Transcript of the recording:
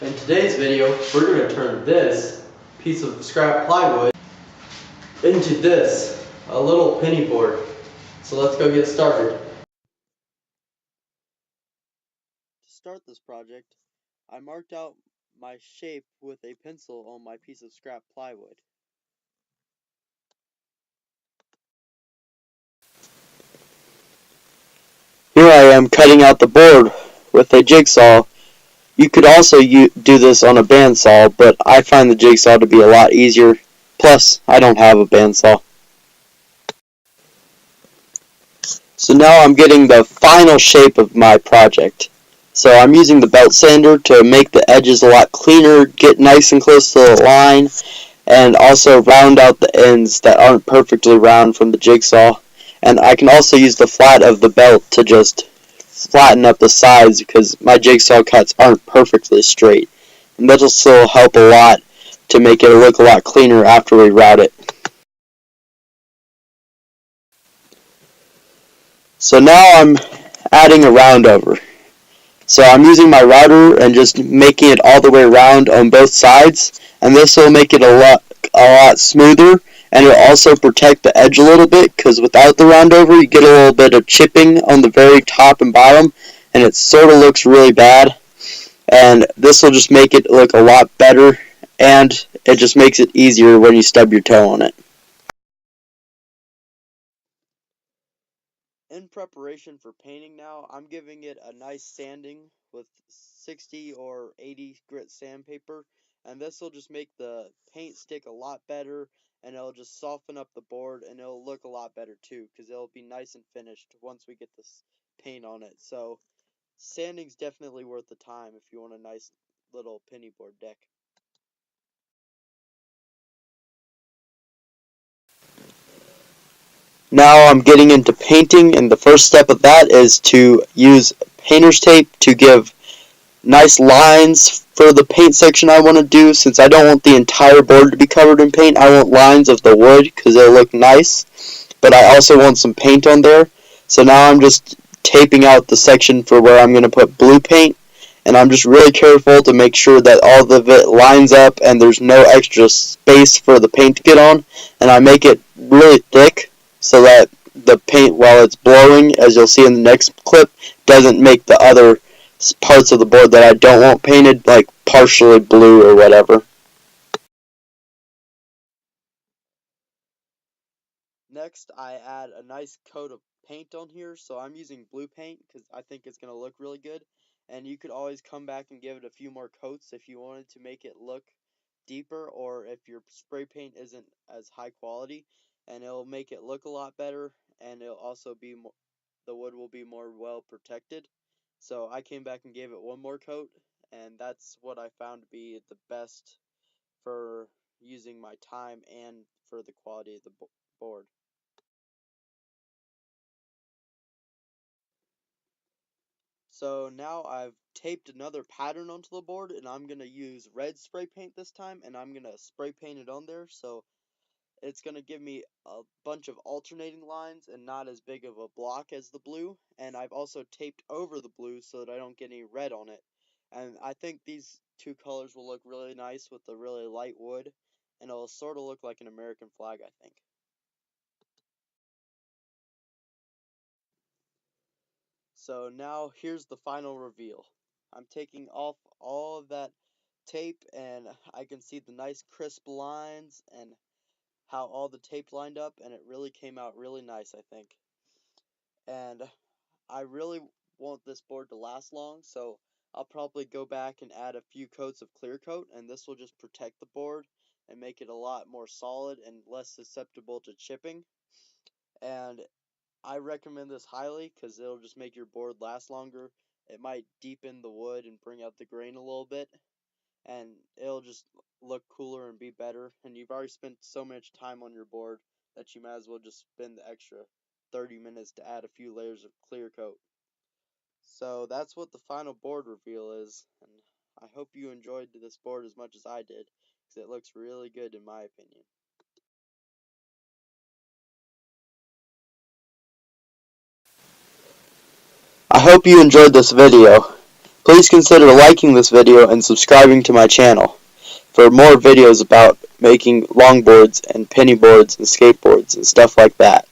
In today's video, we're going to turn this piece of scrap plywood into this, a little penny board. So let's go get started. To start this project, I marked out my shape with a pencil on my piece of scrap plywood. Here I am cutting out the board with a jigsaw. You could also do this on a bandsaw, but I find the jigsaw to be a lot easier. Plus, I don't have a bandsaw. So now I'm getting the final shape of my project. So I'm using the belt sander to make the edges a lot cleaner, get nice and close to the line, and also round out the ends that aren't perfectly round from the jigsaw. And I can also use the flat of the belt to just flatten up the sides because my jigsaw cuts aren't perfectly straight. And that'll still help a lot to make it look a lot cleaner after we route it. So now I'm adding a round over. So I'm using my router and just making it all the way around on both sides, and this will make it a lot smoother, and it'll also protect the edge a little bit because without the round over you get a little bit of chipping on the very top and bottom, and it sort of looks really bad. And this will just make it look a lot better, and it just makes it easier when you stub your toe on it. In preparation for painting now, I'm giving it a nice sanding with 60 or 80 grit sandpaper, and this will just make the paint stick a lot better, and it'll just soften up the board, and it'll look a lot better too because it'll be nice and finished once we get this paint on it. So sanding's definitely worth the time if you want a nice little penny board deck. Now I'm getting into painting, and the first step of that is to use painter's tape to give nice lines for the paint section I want to do. Since I don't want the entire board to be covered in paint, I want lines of the wood because it'll look nice, but I also want some paint on there. So now I'm just taping out the section for where I'm going to put blue paint, and I'm just really careful to make sure that all of it lines up and there's no extra space for the paint to get on, and I make it really thick so that the paint, while it's blowing, as you'll see in the next clip, doesn't make the other parts of the board that I don't want painted like partially blue or whatever. Next, I add a nice coat of paint on here, so I'm using blue paint because I think it's going to look really good, and you could always come back and give it a few more coats if you wanted to make it look deeper, or if your spray paint isn't as high quality, and it'll make it look a lot better, and it'll also be more, the wood will be more well protected. So I came back and gave it one more coat, and that's what I found to be the best for using my time and for the quality of the board. So now I've taped another pattern onto the board, and I'm going to use red spray paint this time, and I'm going to spray paint it on there, so it's going to give me a bunch of alternating lines and not as big of a block as the blue. And I've also taped over the blue so that I don't get any red on it. And I think these two colors will look really nice with the really light wood, and it'll sort of look like an American flag, I think. So now here's the final reveal. I'm taking off all of that tape, and I can see the nice crisp lines and how all the tape lined up, and it really came out really nice, I think. And I really want this board to last long, so I'll probably go back and add a few coats of clear coat, and this will just protect the board and make it a lot more solid and less susceptible to chipping. And I recommend this highly because it'll just make your board last longer. It might deepen the wood and bring out the grain a little bit, and it'll just look cooler and be better. And you've already spent so much time on your board that you might as well just spend the extra 30 minutes to add a few layers of clear coat. So that's what the final board reveal is, and I hope you enjoyed this board as much as I did, because it looks really good in my opinion. I hope you enjoyed this video. Please consider liking this video and subscribing to my channel for more videos about making longboards and penny boards and skateboards and stuff like that.